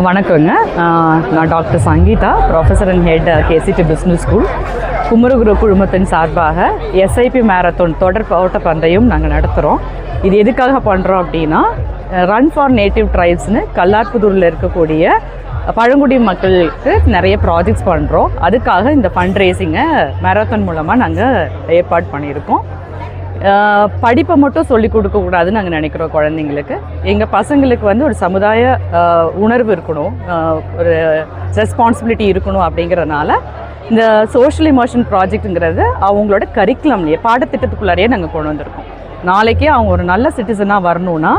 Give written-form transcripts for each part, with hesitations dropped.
வணக்கங்க. நான் doctor Sangeetha, professor and head KCT business school. Kumaraguru குழுமத்தின் சார்பாக எஸ்ஐபி மேரத்தான் தொடர் ஓட்டப்பந்தயம் நாங்கள் நடத்துகிறோம். இது எதுக்காக பண்ணுறோம் அப்படின்னா, ரன் ஃபார் நேட்டிவ் ட்ரைப்ஸ்னு கல்லார்புதூரில் இருக்கக்கூடிய பழங்குடி மக்களுக்கு நிறைய ப்ராஜெக்ட்ஸ் பண்ணுறோம். அதுக்காக இந்த ஃபண்ட் ரேசிங்கை மேரத்தான் மூலமாக நாங்கள் ஏற்பாடு பண்ணியிருக்கோம். படிப்பை மட்டும் சொல்லிக் கொடுக்கக்கூடாதுன்னு நாங்கள் நினைக்கிறோம். குழந்தைங்களுக்கு, எங்கள் பசங்களுக்கு வந்து ஒரு சமுதாய உணர்வு இருக்கணும், ஒரு ரெஸ்பான்சிபிலிட்டி இருக்கணும். அப்படிங்கிறதுனால இந்த சோஷியல் இமோஷன் ப்ராஜெக்ட்டுங்கிறது அவங்களோட கரிக்குலம்லேயே, பாடத்திட்டத்துக்குள்ளாரையே நாங்கள் கொண்டு வந்திருக்கோம். நாளைக்கே அவங்க ஒரு நல்ல சிட்டிசனாக வரணும்னா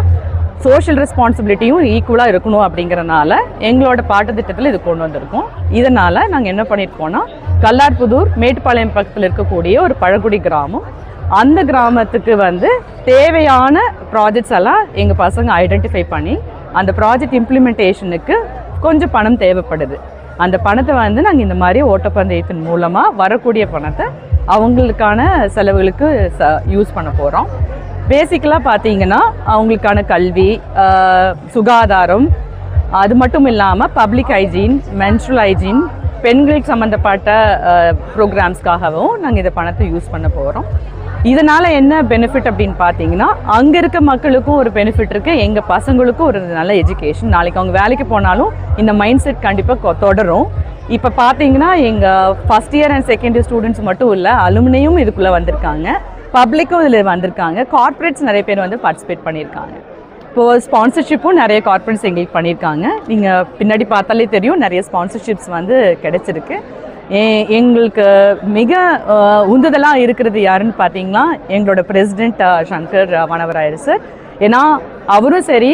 சோஷியல் ரெஸ்பான்சிபிலிட்டியும் ஈக்குவலாக இருக்கணும். அப்படிங்கிறனால எங்களோட பாடத்திட்டத்தில் இது கொண்டு வந்திருக்கோம். இதனால் நாங்கள் என்ன பண்ணியிருக்கோன்னா, கல்லார்புதூர் மேட்டுப்பாளையம் பக்கத்தில் இருக்கக்கூடிய ஒரு பழங்குடி கிராமம், அந்த கிராமத்துக்கு வந்து தேவையான ப்ராஜெக்ட்ஸ் எல்லாம் எங்கள் பசங்க ஐடென்டிஃபை பண்ணி, அந்த ப்ராஜெக்ட் இம்ப்ளிமெண்டேஷனுக்கு கொஞ்சம் பணம் தேவைப்படுது. அந்த பணத்தை வந்து நாங்கள் இந்த மாதிரி ஓட்டப்பந்தயத்தின் மூலமாக வரக்கூடிய பணத்தை அவங்களுக்கான செலவுகளுக்கு யூஸ் பண்ண போகிறோம். பேசிக்கலாக பார்த்தீங்கன்னா, அவங்களுக்கான கல்வி, சுகாதாரம், அது மட்டும் இல்லாமல் பப்ளிக் ஹைஜீன், மென்ஸ்ட்ரல் ஹைஜீன், பெண்களுக்கு சம்மந்தப்பட்ட ப்ரோக்ராம்ஸ்க்காகவும் நாங்கள் இந்த பணத்தை யூஸ் பண்ண போகிறோம். இதனால் என்ன பெனிஃபிட் அப்படின்னு பார்த்தீங்கன்னா, அங்கே இருக்க மக்களுக்கும் ஒரு பெனிஃபிட் இருக்குது, எங்கள் பசங்களுக்கும் ஒரு நல்ல எஜுகேஷன். நாளைக்கு அவங்க வேலைக்கு போனாலும் இந்த மைண்ட் செட் கண்டிப்பாக தொடரும். இப்போ பார்த்தீங்கன்னா, எங்கள் first year and second year students மட்டும் இல்லை, அலுமினியும் இதுக்குள்ளே வந்திருக்காங்க, பப்ளிக்கும் இதில் வந்திருக்காங்க, கார்ப்பரேட்ஸ் நிறைய பேர் வந்து பார்ட்டிசிபேட் பண்ணியிருக்காங்க. இப்போது ஸ்பான்சர்ஷிப்பும் நிறைய கார்ப்பரேட்ஸ் எங்களுக்கு பண்ணியிருக்காங்க. நீங்கள் பின்னாடி பார்த்தாலே தெரியும், நிறைய ஸ்பான்சர்ஷிப்ஸ் வந்து கிடைச்சிருக்கு. எங்களுக்கு மிக உந்துதலாக இருக்கிறது யாருன்னு பார்த்தீங்கன்னா, எங்களோட பிரசிடெண்ட் சங்கர் வனவராயர் சார். ஏன்னா அவரும் சரி,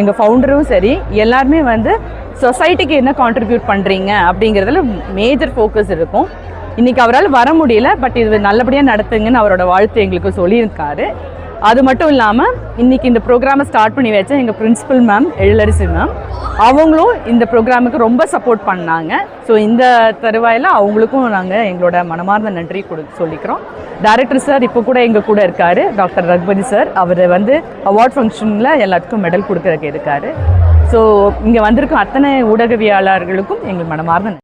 எங்கள் ஃபவுண்டரும் சரி, எல்லாருமே வந்து சொசைட்டிக்கு என்ன கான்ட்ரிபியூட் பண்ணுறீங்க அப்படிங்கிறதுல மேஜர் ஃபோக்கஸ் இருக்கும். இன்றைக்கி அவரால் வர முடியல, பட் இது நல்லபடியாக நடத்துங்கன்னு அவரோட வாழ்த்து எங்களுக்கு சொல்லியிருக்காரு. அது மட்டும் இல்லாமல் இன்றைக்கி இந்த ப்ரோக்ராமை ஸ்டார்ட் பண்ணி வச்ச எங்கள் பிரின்சிபல் மேம் எழிலரசி மேம், அவங்களும் இந்த ப்ரோக்ராமுக்கு ரொம்ப சப்போர்ட் பண்ணாங்க. ஸோ இந்த தருவாயில் அவங்களுக்கும் நாங்கள் எங்களோட மனமார்ந்த நன்றி சொல்லிக்கிறோம். டைரக்டர் சார் இப்போ கூட எங்கள் கூட இருக்கார், டாக்டர் ரகுபதி சார். அவர் வந்து அவார்ட் ஃபங்க்ஷனில் எல்லாத்துக்கும் மெடல் கொடுக்கறதுக்கு இருக்கார். ஸோ இங்கே வந்திருக்கும் அத்தனை ஊடகவியலாளர்களுக்கும் எங்கள் மனமார்ந்த